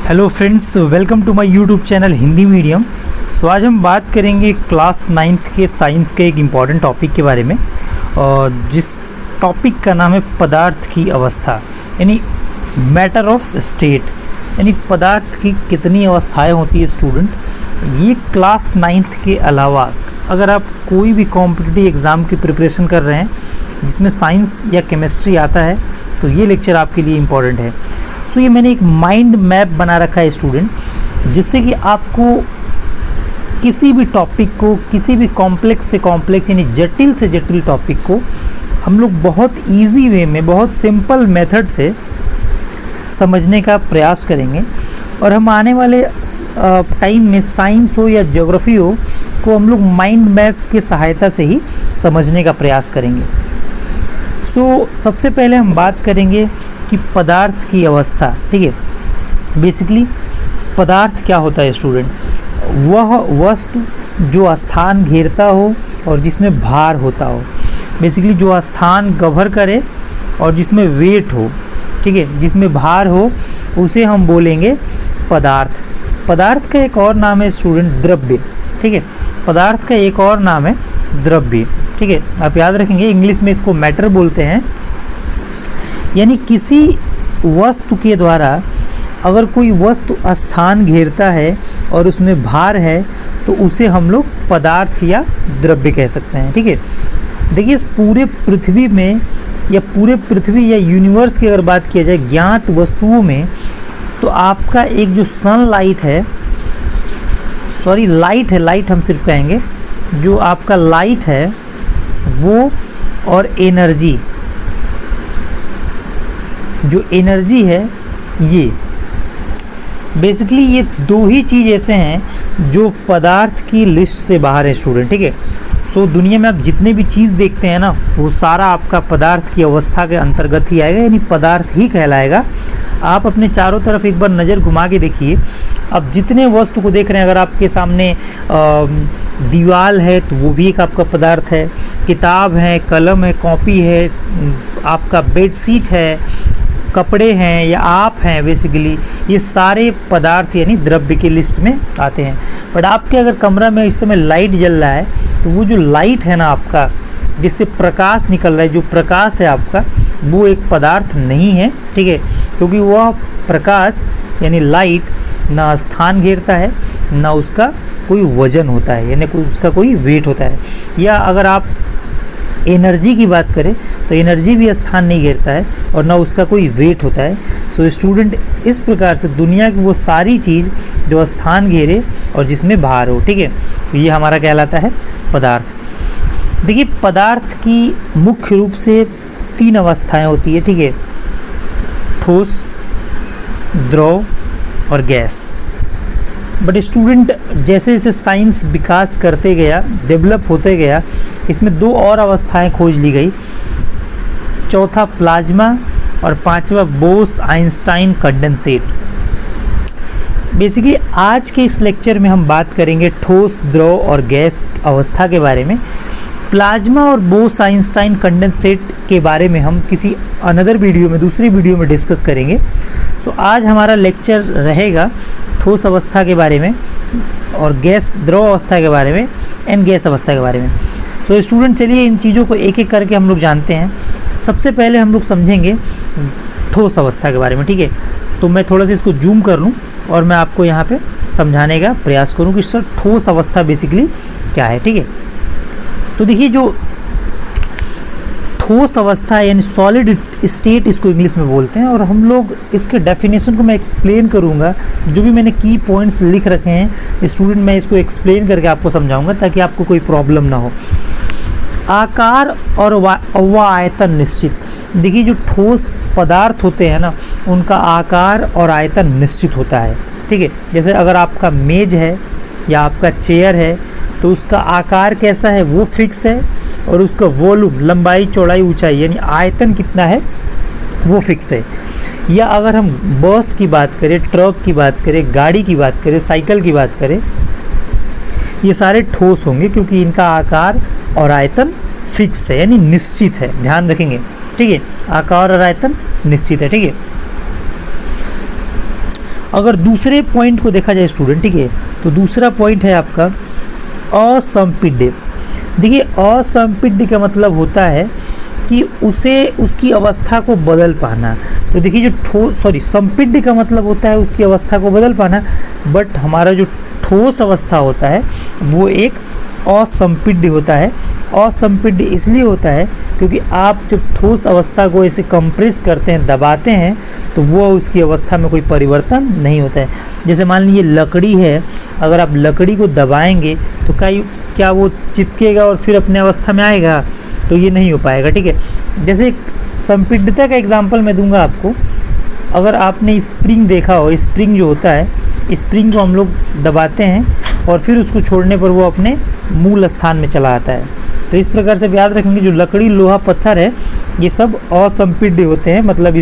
Hello friends, welcome to my YouTube channel Hindi medium. So आज हम बात करेंगे क्लास 9th के साइंस के एक इम्पॉर्टेंट टॉपिक के बारे में, और जिस टॉपिक का नाम है पदार्थ की अवस्था, यानी मैटर ऑफ स्टेट, यानी पदार्थ की कितनी अवस्थाएं होती है स्टूडेंट। ये क्लास 9th के अलावा अगर आप कोई भी कॉम्पिटिटिव एग्ज़ाम की प्रिपरेशन कर रहे हैं जिसमें साइंस या केमिस्ट्री आता है, तो ये लेक्चर आपके लिए इम्पॉर्टेंट है। सो ये मैंने एक माइंड मैप बना रखा है स्टूडेंट, जिससे कि आपको किसी भी टॉपिक को, किसी भी कॉम्प्लेक्स से कॉम्प्लेक्स यानी जटिल से जटिल टॉपिक को हम लोग बहुत इजी वे में, बहुत सिंपल मेथड से समझने का प्रयास करेंगे। और हम आने वाले टाइम में साइंस हो या ज्योग्राफी हो को हम लोग माइंड मैप की सहायता से ही समझने का प्रयास करेंगे। सो सबसे पहले हम बात करेंगे कि पदार्थ की अवस्था। ठीक है, बेसिकली पदार्थ क्या होता है स्टूडेंट? वह वस्तु जो स्थान घेरता हो और जिसमें भार होता हो, बेसिकली जो स्थान कवर करे और जिसमें वेट हो, ठीक है, जिसमें भार हो, उसे हम बोलेंगे पदार्थ। पदार्थ का एक और नाम है स्टूडेंट द्रव्य। ठीक है, पदार्थ का एक और नाम है द्रव्य। ठीक है, आप याद रखेंगे, इंग्लिश में इसको मैटर बोलते हैं। यानी किसी वस्तु के द्वारा अगर कोई वस्तु स्थान घेरता है और उसमें भार है, तो उसे हम लोग पदार्थ या द्रव्य कह सकते हैं। ठीक है, देखिए इस पूरे पृथ्वी में या पूरे पृथ्वी या यूनिवर्स की अगर बात किया जाए ज्ञात वस्तुओं में, तो आपका एक जो सनलाइट है, सॉरी लाइट है, लाइट हम सिर्फ कहेंगे, जो आपका लाइट है वो, और एनर्जी, जो एनर्जी है, ये बेसिकली ये दो ही चीज़ ऐसे हैं जो पदार्थ की लिस्ट से बाहर है स्टूडेंट। ठीक है, सो दुनिया में आप जितने भी चीज़ देखते हैं ना, वो सारा आपका पदार्थ की अवस्था के अंतर्गत ही आएगा, यानी पदार्थ ही कहलाएगा। आप अपने चारों तरफ एक बार नज़र घुमा के देखिए, अब जितने वस्तु को देख रहे हैं, अगर आपके सामने दीवार है तो वो भी एक आपका पदार्थ है, किताब है, कलम है, कॉपी है, आपका बेडशीट है, कपड़े हैं या आप हैं, बेसिकली ये सारे पदार्थ यानी द्रव्य की लिस्ट में आते हैं। बट आपके अगर कमरा में इस समय लाइट जल रहा है, तो वो जो लाइट है ना आपका, जिससे प्रकाश निकल रहा है, जो प्रकाश है आपका, वो एक पदार्थ नहीं है। ठीक है, क्योंकि वह प्रकाश यानी लाइट ना स्थान घेरता है, ना उसका कोई वजन होता है, यानी उसका कोई वेट होता है। या अगर आप एनर्जी की बात करें तो एनर्जी भी स्थान नहीं घेरता है और ना उसका कोई वेट होता है। सो स्टूडेंट, इस प्रकार से दुनिया की वो सारी चीज़ जो स्थान घेरे और जिसमें भार हो, ठीक है, तो ये हमारा कहलाता है पदार्थ। देखिए पदार्थ की मुख्य रूप से 3 अवस्थाएं होती है। ठीक है, ठोस, द्रव और गैस। बट स्टूडेंट, जैसे जैसे साइंस विकास करते गया, डेवलप होते गया, इसमें 2 और अवस्थाएं खोज ली गई। चौथा प्लाज्मा और 5वां बोस आइंस्टाइन कंडेंसेट। बेसिकली आज के इस लेक्चर में हम बात करेंगे ठोस, द्रव और गैस अवस्था के बारे में। प्लाज्मा और बोस आइंस्टाइन कंडेंसेट के बारे में हम किसी अनदर वीडियो में, दूसरी वीडियो में डिस्कस करेंगे। सो आज हमारा लेक्चर रहेगा ठोस अवस्था के बारे में और गैस, द्रव अवस्था के बारे में एंड गैस अवस्था के बारे में। तो स्टूडेंट, चलिए इन चीज़ों को एक एक करके हम लोग जानते हैं। सबसे पहले हम लोग समझेंगे ठोस अवस्था के बारे में। ठीक है, तो मैं थोड़ा सा इसको जूम कर लूँ और मैं आपको यहाँ पे समझाने का प्रयास करूँ कि सर ठोस अवस्था बेसिकली क्या है। ठीक है, तो देखिए जो ठोस अवस्था यानी सॉलिड स्टेट इसको इंग्लिश में बोलते हैं, और हम लोग इसके डेफिनेशन को मैं एक्सप्लेन करूँगा। जो भी मैंने की पॉइंट्स लिख रखे हैं स्टूडेंट, मैं इसको एक्सप्लेन करके आपको समझाऊंगा ताकि आपको कोई प्रॉब्लम ना हो। आकार और व आयतन निश्चित। देखिए जो ठोस पदार्थ होते हैं ना, उनका आकार और आयतन निश्चित होता है। ठीक है, जैसे अगर आपका मेज है या आपका चेयर है, तो उसका आकार कैसा है वो फिक्स है, और उसका वॉल्यूम, लंबाई, चौड़ाई, ऊंचाई यानी आयतन कितना है वो फिक्स है। या अगर हम बस की बात करें, ट्रक की बात करें, गाड़ी की बात करें, साइकिल की बात करें, ये सारे ठोस होंगे क्योंकि इनका आकार और आयतन फिक्स है यानी निश्चित है। ध्यान रखेंगे, ठीक है, आकार और आयतन निश्चित है। ठीक है, अगर दूसरे पॉइंट को देखा जाए स्टूडेंट, ठीक है, तो दूसरा पॉइंट है आपका असंपीड्य। देखिए असंपीड्य का मतलब होता है कि उसे उसकी अवस्था को बदल पाना। तो देखिए जो संपीड्य का मतलब होता है उसकी अवस्था को बदल पाना, बट हमारा जो ठोस अवस्था होता है वो एक असंपीड्य होता है। असंपीड्य इसलिए होता है क्योंकि आप जब ठोस अवस्था को ऐसे कंप्रेस करते हैं, दबाते हैं, तो वो उसकी अवस्था में कोई परिवर्तन नहीं होता है। जैसे मान लीजिए लकड़ी है, अगर आप लकड़ी को दबाएंगे तो क्या वो चिपकेगा और फिर अपने अवस्था में आएगा? तो ये नहीं हो पाएगा, ठीक है। जैसे संपीड्यता का एग्जांपल मैं दूंगा आपको। अगर आपने स्प्रिंग देखा हो, स्प्रिंग जो होता है, स्प्रिंग को हम लोग दबाते हैं और फिर उसको छोड़ने पर वो अपने मूल स्थान में चला आता है। तो इस प्रकार से याद रखेंगे जो लकड़ी, लोहा, पत्थर है, ये सब असंपीड्य होते हैं, मतलब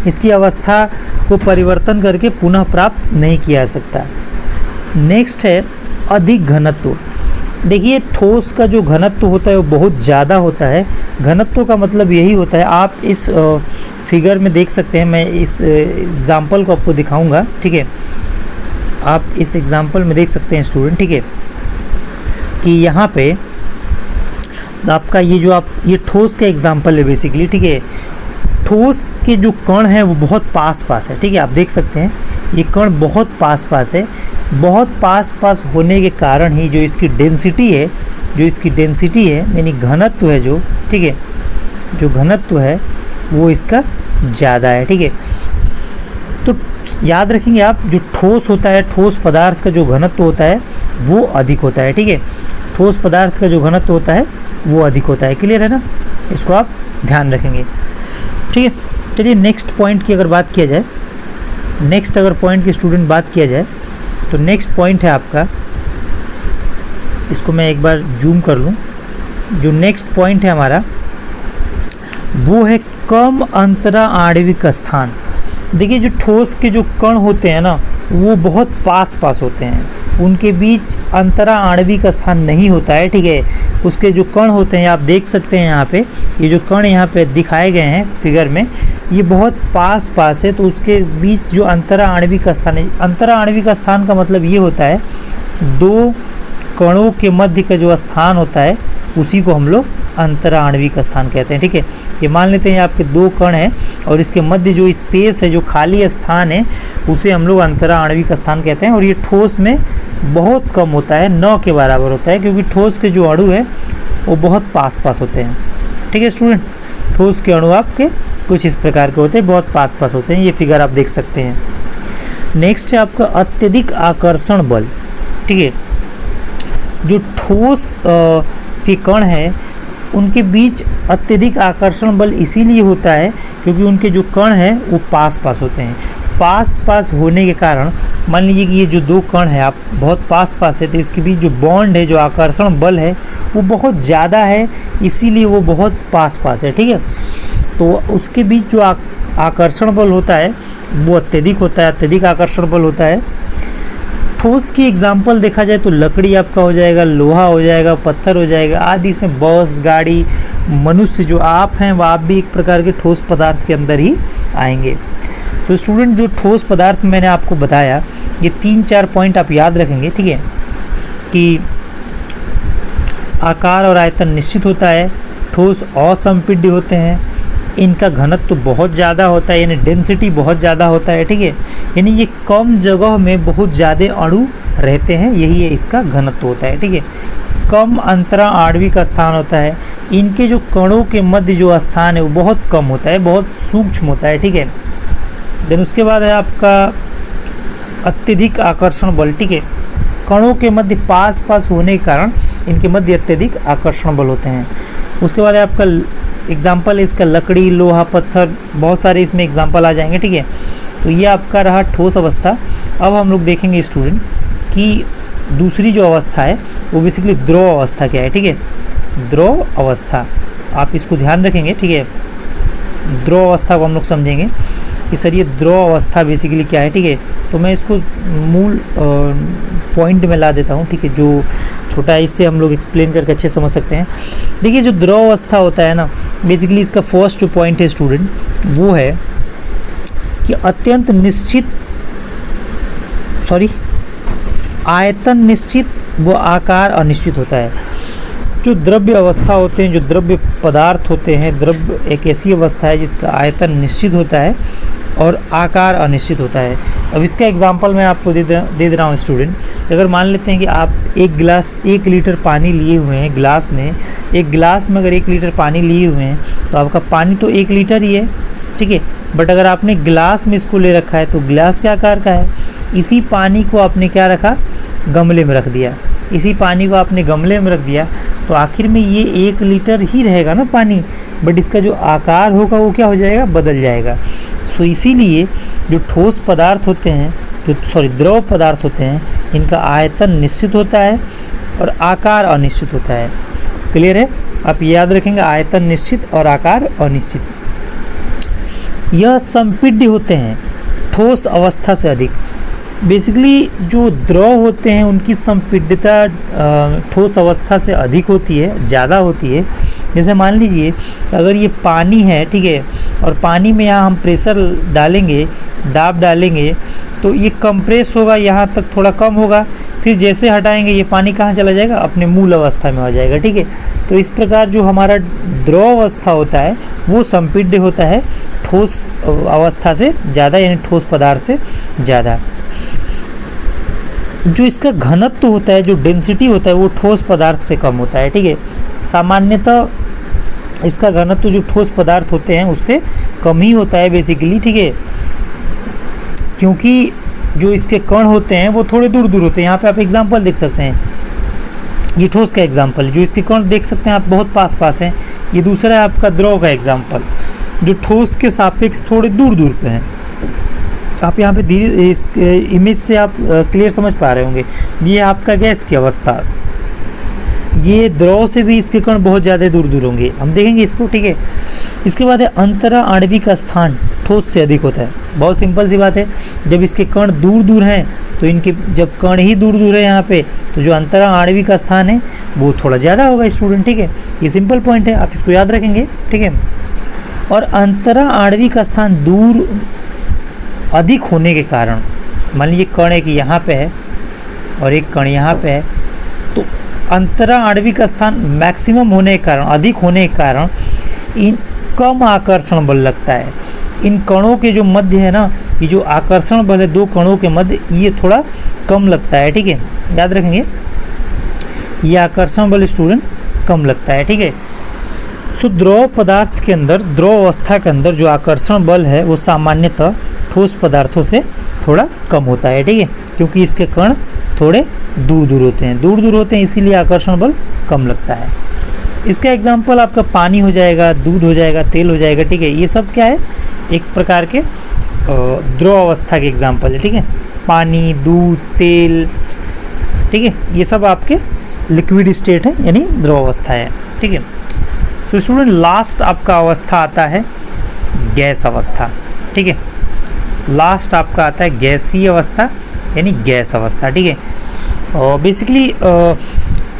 इसकी अवस्था को परिवर्तन करके पुनः प्राप्त नहीं किया जा सकता। नेक्स्ट है अधिक घनत्व। देखिए ठोस का जो घनत्व होता है वो बहुत ज़्यादा होता है। घनत्व का मतलब यही होता है, आप इस फिगर में देख सकते हैं, मैं इस एग्जाम्पल को आपको दिखाऊंगा, ठीक है। आप इस एग्जाम्पल में देख सकते हैं स्टूडेंट, ठीक है, कि यहाँ पे आपका ये ठोस का एग्जाम्पल है बेसिकली, ठीक है। ठोस के जो कण हैं वो बहुत पास है, ठीक है। आप देख सकते हैं ये कण बहुत पास है। बहुत पास होने के कारण ही जो इसकी डेंसिटी है यानी घनत्व है जो, ठीक है, जो घनत्व है वो इसका ज़्यादा है, ठीक है। तो याद रखेंगे आप, जो ठोस होता है, ठोस पदार्थ का जो घनत्व होता है वो अधिक होता है, ठीक है। ठोस पदार्थ का जो घनत्व होता है वो अधिक होता है। क्लियर है ना? इसको आप ध्यान रखेंगे, ठीक है। चलिए नेक्स्ट पॉइंट की अगर बात किया जाए, नेक्स्ट अगर पॉइंट की स्टूडेंट बात किया जाए तो नेक्स्ट पॉइंट है आपका, इसको मैं एक बार जूम कर लूँ। जो नेक्स्ट पॉइंट है हमारा वो है कम अंतरा आणविक स्थान। देखिए जो ठोस के जो कण होते हैं ना वो बहुत पास होते हैं, उनके बीच अंतरा आणविक स्थान नहीं होता है, ठीक है। उसके जो कण होते हैं आप देख सकते हैं यहाँ पे, ये जो कण यहाँ पे दिखाए गए हैं फिगर में, ये बहुत पास है, तो उसके बीच जो अंतरा आणविक स्थान है, अंतरा आणविक स्थान का मतलब ये होता है दो कणों के मध्य का जो स्थान होता है उसी को हम लोग अंतरा आणविक स्थान कहते हैं, ठीक है। ये मान लेते हैं आपके दो कण हैं और इसके मध्य जो स्पेस है, जो खाली स्थान है, उसे हम लोग अंतरा आणविक स्थान कहते हैं। और ये ठोस में बहुत कम होता है, 9 के बराबर होता है, क्योंकि ठोस के जो अणु है वो बहुत पास होते हैं, ठीक है स्टूडेंट। ठोस के अणु आपके कुछ इस प्रकार के होते हैं, बहुत पास होते हैं, ये फिगर आप देख सकते हैं। नेक्स्ट है आपका अत्यधिक आकर्षण बल, ठीक है। जो ठोस के कण हैं उनके बीच अत्यधिक आकर्षण बल इसीलिए होता है क्योंकि उनके जो कण हैं वो पास होते हैं। पास होने के कारण मान लीजिए कि ये जो दो कण है आप बहुत पास है, तो इसके बीच जो बॉन्ड है, जो आकर्षण बल है वो बहुत ज़्यादा है, इसीलिए वो बहुत पास है, ठीक है। तो उसके बीच जो आकर्षण बल होता है वो अत्यधिक होता है, अत्यधिक आकर्षण बल होता है। ठोस की एग्जाम्पल देखा जाए तो लकड़ी आपका हो जाएगा, लोहा हो जाएगा, पत्थर हो जाएगा आदि। इसमें बस, गाड़ी, मनुष्य जो आप हैं वो आप भी एक प्रकार के ठोस पदार्थ के अंदर ही आएंगे। तो स्टूडेंट जो ठोस पदार्थ मैंने आपको बताया, ये 3-4 पॉइंट आप याद रखेंगे, ठीक है, कि आकार और आयतन निश्चित होता है, ठोस असंपीड्य होते हैं, इनका घनत्व तो बहुत ज़्यादा होता है, यानी डेंसिटी बहुत ज़्यादा होता है, ठीक है, यानी ये कम जगह में बहुत ज़्यादा अणु रहते हैं, यही इसका घनत्व होता है, ठीक है। कम अंतरा आणविक स्थान होता है, इनके जो कणों के मध्य जो स्थान है वो बहुत कम होता है, बहुत सूक्ष्म होता है, ठीक है। देन उसके बाद है आपका अत्यधिक आकर्षण बल, ठीक है। कणों के मध्य पास होने के कारण इनके मध्य अत्यधिक आकर्षण बल होते हैं। उसके बाद है आपका एग्जाम्पल है इसका लकड़ी, लोहा, पत्थर, बहुत सारे इसमें एग्जाम्पल आ जाएंगे, ठीक है। तो ये आपका रहा ठोस अवस्था। अब हम लोग देखेंगे स्टूडेंट कि दूसरी जो अवस्था है वो बेसिकली द्रव अवस्था क्या है, ठीक है। द्रव अवस्था आप इसको ध्यान रखेंगे, ठीक है। द्रव अवस्था को हम लोग समझेंगे कि सर ये द्रव अवस्था बेसिकली क्या है, ठीक है। तो मैं इसको मूल पॉइंट में ला देता हूँ, ठीक है, जो छोटा है, इससे हम लोग एक्सप्लेन करके अच्छे समझ सकते हैं। देखिए जो द्रव अवस्था होता है ना, बेसिकली इसका फर्स्ट जो पॉइंट है स्टूडेंट वो है कि अत्यंत निश्चित सॉरी आयतन निश्चित व आकार अनिश्चित होता है। जो द्रव्य अवस्था होते हैं, जो द्रव्य पदार्थ होते हैं, द्रव्य एक ऐसी अवस्था है जिसका आयतन निश्चित होता है और आकार अनिश्चित होता है। अब इसका एग्जांपल मैं आपको दे दे रहा हूँ स्टूडेंट। अगर मान लेते हैं कि आप एक गिलास 1 लीटर पानी लिए हुए हैं, गिलास में अगर 1 लीटर पानी लिए हुए हैं तो आपका पानी तो 1 लीटर ही है, ठीक है। बट अगर आपने गिलास में इसको ले रखा है तो गिलास के आकार का है। इसी पानी को आपने क्या रखा, गमले में रख दिया। इसी पानी को आपने गमले में रख दिया तो आखिर में ये 1 लीटर ही रहेगा ना पानी, बट इसका जो आकार होगा वो क्या हो जाएगा, बदल जाएगा। सो इसीलिए जो ठोस पदार्थ होते हैं, द्रव पदार्थ होते हैं, इनका आयतन निश्चित होता है और आकार अनिश्चित होता है। क्लियर है? आप याद रखेंगे, आयतन निश्चित और आकार अनिश्चित। यह संपीड्य होते हैं ठोस अवस्था से अधिक। बेसिकली जो द्रव होते हैं उनकी संपीड्यता ठोस अवस्था से अधिक होती है, ज़्यादा होती है। जैसे मान लीजिए अगर ये पानी है, ठीक है, और पानी में यहाँ हम प्रेशर डालेंगे, दाब डालेंगे तो ये कंप्रेस होगा, यहाँ तक थोड़ा कम होगा, फिर जैसे हटाएंगे ये पानी कहाँ चला जाएगा, अपने मूल अवस्था में आ जाएगा, ठीक है। तो इस प्रकार जो हमारा द्रव अवस्था होता है वो संपीड्य होता है ठोस अवस्था से ज़्यादा, यानी ठोस पदार्थ से ज़्यादा। जो इसका घनत्व होता है, जो डेंसिटी होता है, वो ठोस पदार्थ से कम होता है, ठीक है। सामान्यतः इसका घनत्व जो ठोस पदार्थ होते हैं उससे कम ही होता है बेसिकली, ठीक है, क्योंकि जो इसके कण होते हैं वो थोड़े दूर दूर होते हैं। यहाँ पे आप एग्जांपल देख सकते हैं, ये ठोस का एग्जांपल, जो इसके कण देख सकते हैं आप बहुत पास पास हैं। ये दूसरा है आपका द्रव का एग्जांपल, जो ठोस के सापेक्ष थोड़े दूर दूर पे हैं। आप यहाँ पे धीरे इस इमेज से आप क्लियर समझ पा रहे होंगे। ये आपका गैस की अवस्था, ये द्रव से भी इसके कण बहुत ज़्यादा दूर दूर होंगे, हम देखेंगे इसको, ठीक है। इसके बाद है अंतरा आणविक स्थान ठोस से अधिक होता है। बहुत सिंपल सी बात है, जब इसके कण दूर दूर हैं तो इनके जब कण ही दूर दूर है यहाँ पे, तो जो अंतरा आणविक स्थान है वो थोड़ा ज़्यादा होगा स्टूडेंट, ठीक है। ये सिंपल पॉइंट है, आप इसको याद रखेंगे, ठीक है। और अंतरा आणविक स्थान दूर अधिक होने के कारण, मान लीजिए कण एक यहाँ पे है और एक कण यहाँ पे है, तो अंतरा आणविक स्थान मैक्सिमम होने के कारण, अधिक होने के कारण इन कम आकर्षण बल लगता है। इन कणों के जो मध्य है ना, ये जो आकर्षण बल है 2 कणों के मध्य, ये थोड़ा कम लगता है, ठीक है, याद रखेंगे। ये आकर्षण बल स्टूडेंट कम लगता है, ठीक है। सो द्रव पदार्थ के अंदर, द्रव अवस्था के अंदर जो आकर्षण बल है वो सामान्यतः ठोस पदार्थों से थोड़ा कम होता है, ठीक है, क्योंकि इसके कण थोड़े दूर दूर होते हैं, इसीलिए आकर्षण बल कम लगता है। इसका एग्जाम्पल आपका पानी हो जाएगा, दूध हो जाएगा, तेल हो जाएगा, ठीक है। ये सब क्या है, एक प्रकार के द्रव अवस्था के एग्जाम्पल है, ठीक है। पानी, दूध, तेल, ठीक है, ये सब आपके लिक्विड स्टेट है, यानी द्रव अवस्था है, ठीक है। तो स्टूडेंट लास्ट आपका अवस्था आता है गैस अवस्था, ठीक है। लास्ट आपका आता है गैसीय अवस्था, यानी गैस अवस्था, ठीक है। और बेसिकली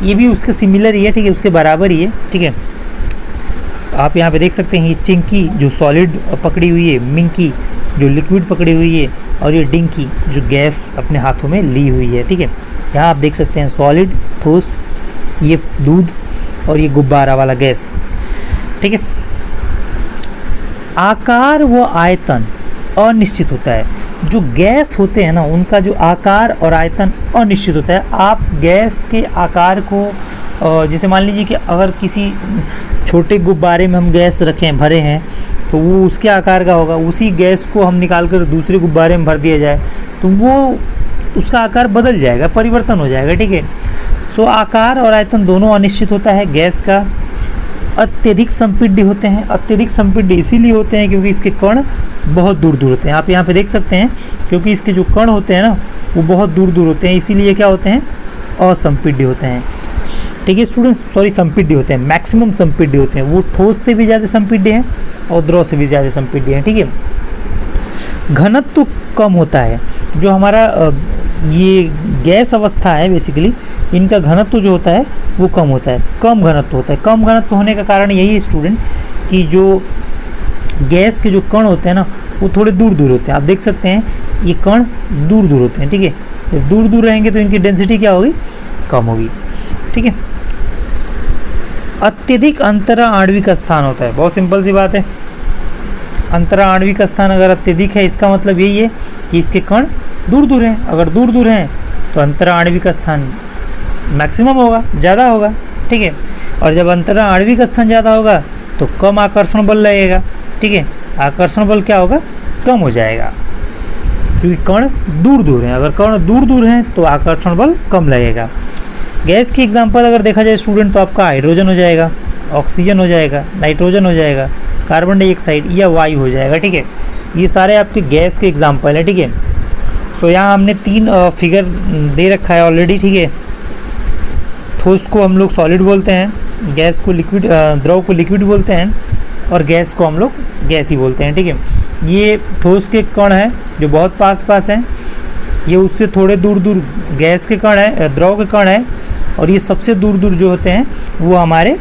ये भी उसके सिमिलर ही है, ठीक है, उसके बराबर ही है, ठीक है। आप यहाँ पे देख सकते हैं, ये चिंकी जो सॉलिड पकड़ी हुई है, मिंकी जो लिक्विड पकड़ी हुई है, और ये डिंकी जो गैस अपने हाथों में ली हुई है, ठीक है। यहाँ आप देख सकते हैं सॉलिड, ठोस, ये दूध, और ये गुब्बारा वाला गैस, ठीक है। आकार व आयतन अनिश्चित होता है। जो गैस होते हैं ना, उनका जो आकार और आयतन अनिश्चित होता है। आप गैस के आकार को, जैसे मान लीजिए कि अगर किसी छोटे गुब्बारे में हम गैस रखें, भरे हैं, तो वो उसके आकार का होगा। उसी गैस को हम निकाल कर दूसरे गुब्बारे में भर दिया जाए तो वो उसका आकार बदल जाएगा, परिवर्तन हो जाएगा, ठीक है। सो आकार और आयतन दोनों अनिश्चित होता है गैस का। अत्यधिक संपीड्य होते हैं। अत्यधिक संपीड्य इसीलिए होते हैं क्योंकि इसके कण बहुत दूर दूर होते हैं। आप यहाँ पे देख सकते हैं, क्योंकि इसके जो कण होते हैं ना, वो बहुत दूर दूर होते हैं, इसीलिए क्या होते हैं, असंपीड्य होते हैं, ठीक है स्टूडेंट। सॉरी, संपीड्य होते हैं, मैक्सिमम संपीड्य होते हैं। वो ठोस से भी ज़्यादा संपीड्य हैं और द्रव से भी ज़्यादा संपीड्य हैं, ठीक है। घनत्व कम होता है। जो हमारा ये गैस अवस्था है, बेसिकली इनका घनत्व जो होता है वो कम होता है, कम घनत्व होता है। कम घनत्व होने का कारण यही है स्टूडेंट कि जो गैस के जो कण होते हैं ना, वो थोड़े दूर दूर होते हैं। आप देख सकते हैं ये कण दूर दूर होते हैं, ठीक है। तो दूर दूर रहेंगे तो इनकी डेंसिटी क्या होगी, कम होगी, ठीक है। अत्यधिक अंतरा आणविक स्थान होता है, बहुत सिंपल सी बात है। अंतरा आणविक स्थान अगर अत्यधिक है इसका मतलब यही है कि इसके कण दूर दूर हैं। अगर दूर दूर हैं तो अंतरा आणविक स्थान मैक्सिमम होगा, ज़्यादा होगा, ठीक है। और जब अंतरा आणविक स्थान ज़्यादा होगा तो कम आकर्षण बल लगेगा, ठीक है। आकर्षण बल क्या होगा, कम हो जाएगा, क्योंकि कण दूर दूर हैं। अगर कण दूर दूर हैं तो आकर्षण बल कम लगेगा। गैस की एग्जांपल अगर देखा जाए स्टूडेंट तो आपका हाइड्रोजन हो जाएगा, ऑक्सीजन हो जाएगा, नाइट्रोजन हो जाएगा, कार्बन डाइऑक्साइड या वायु हो जाएगा, ठीक है। ये सारे आपके गैस के एग्जांपल हैं, ठीक है। सो यहाँ हमने 3 फिगर दे रखा है ऑलरेडी, ठीक है। ठोस को हम लोग सॉलिड बोलते हैं, गैस को लिक्विड, द्रव को लिक्विड बोलते हैं, और गैस को हम लोग गैस ही बोलते हैं, ठीक है। ये ठोस के कण हैं जो बहुत पास पास हैं, ये उससे थोड़े दूर दूर गैस के कण हैं, द्रव के कण हैं, और ये सबसे दूर दूर जो होते हैं वो हमारे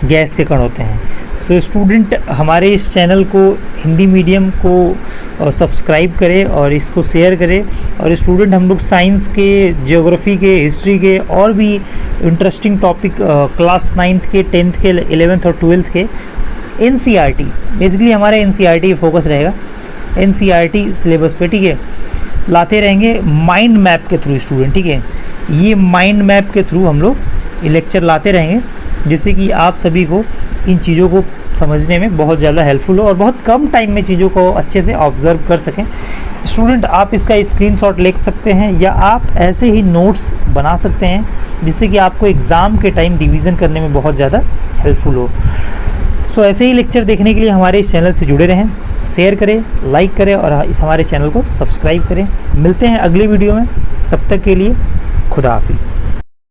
गैस के कण होते हैं। सो स्टूडेंट हमारे इस चैनल को, हिंदी मीडियम को सब्सक्राइब करें और इसको शेयर करें। और स्टूडेंट हम लोग साइंस के, ज्योग्राफी के, हिस्ट्री के और भी इंटरेस्टिंग टॉपिक क्लास 9th के, 10th के, 11th और 12th के NCERT, बेसिकली हमारा NCERT फोकस रहेगा, NCERT सिलेबस पे, ठीक है, लाते रहेंगे माइंड मैप के थ्रू स्टूडेंट, ठीक है। ये माइंड मैप के थ्रू हम लोग ये लेक्चर लाते रहेंगे, जिससे कि आप सभी को इन चीज़ों को समझने में बहुत ज़्यादा हेल्पफुल हो और बहुत कम टाइम में चीज़ों को अच्छे से ऑब्जर्व कर सकें। स्टूडेंट आप इसका स्क्रीनशॉट ले सकते हैं या आप ऐसे ही नोट्स बना सकते हैं, जिससे कि आपको एग्ज़ाम के टाइम रिवीजन करने में बहुत ज़्यादा हेल्पफुल हो। सो ऐसे ही लेक्चर देखने के लिए हमारे इस चैनल से जुड़े रहें, शेयर करें, लाइक करें और इस हमारे चैनल को सब्सक्राइब करें। मिलते हैं अगले वीडियो में, तब तक के लिए खुदा हाफिज़।